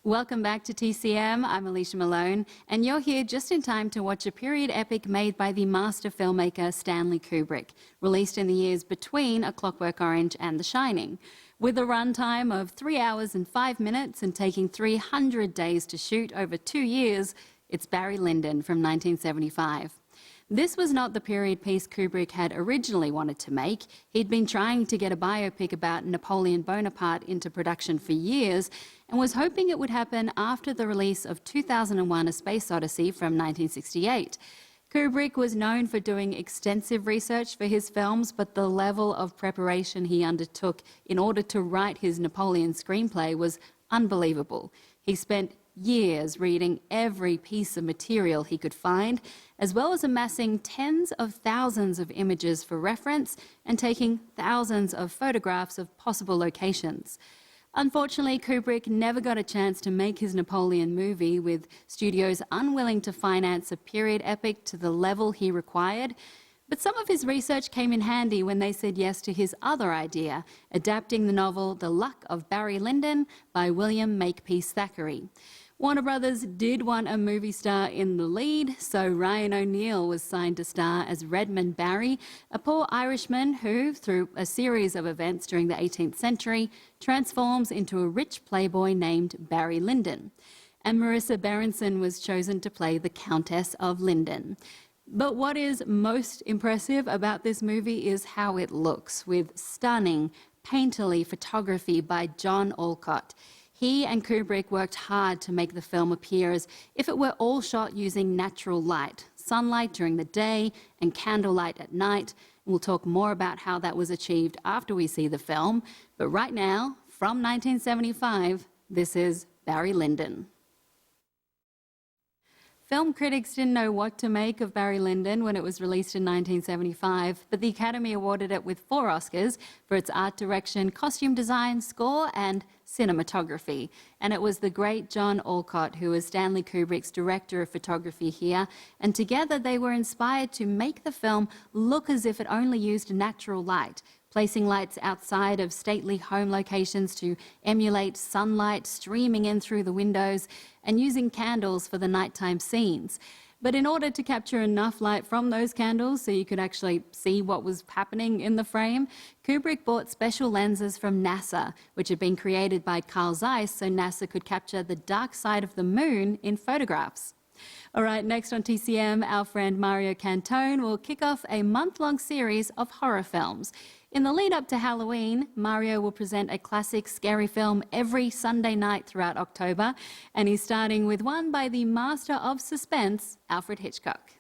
Welcome back to TCM. I'm Alicia Malone, and you're here just in time to watch a period epic made by the master filmmaker Stanley Kubrick, released in the years between A Clockwork Orange and The Shining. With a runtime of 3 hours and 5 minutes and taking 300 days to shoot over 2 years, it's Barry Lyndon from 1975. This was not the period piece Kubrick had originally wanted to make. He'd been trying to get a biopic about Napoleon Bonaparte into production for years and was hoping it would happen after the release of 2001: A Space Odyssey from 1968. Kubrick was known for doing extensive research for his films, but the level of preparation he undertook in order to write his Napoleon screenplay was unbelievable. He spent years reading every piece of material he could find, as well as amassing tens of thousands of images for reference and taking thousands of photographs of possible locations. Unfortunately, Kubrick never got a chance to make his Napoleon movie, with studios unwilling to finance a period epic to the level he required. But some of his research came in handy when they said yes to his other idea, adapting the novel The Luck of Barry Lyndon by William Makepeace Thackeray. Warner Brothers did want a movie star in the lead, so Ryan O'Neal was signed to star as Redmond Barry, a poor Irishman who, through a series of events during the 18th century, transforms into a rich playboy named Barry Lyndon. And Marissa Berenson was chosen to play the Countess of Lyndon. But what is most impressive about this movie is how it looks, with stunning, painterly photography by John Alcott. He and Kubrick worked hard to make the film appear as if it were all shot using natural light, sunlight during the day and candlelight at night. We'll talk more about how that was achieved after we see the film. But right now, from 1975, this is Barry Lyndon. Film critics didn't know what to make of Barry Lyndon when it was released in 1975, but the Academy awarded it with 4 Oscars for its art direction, costume design, score, and cinematography. And it was the great John Alcott who was Stanley Kubrick's director of photography here, and together they were inspired to make the film look as if it only used natural light, placing lights outside of stately home locations to emulate sunlight streaming in through the windows, and using candles for the nighttime scenes. But in order to capture enough light from those candles so you could actually see what was happening in the frame, Kubrick bought special lenses from NASA, which had been created by Carl Zeiss so NASA could capture the dark side of the moon in photographs. All right, next on TCM, our friend Mario Cantone will kick off a month-long series of horror films. In the lead up to Halloween, Mario will present a classic scary film every Sunday night throughout October, and he's starting with one by the master of suspense, Alfred Hitchcock.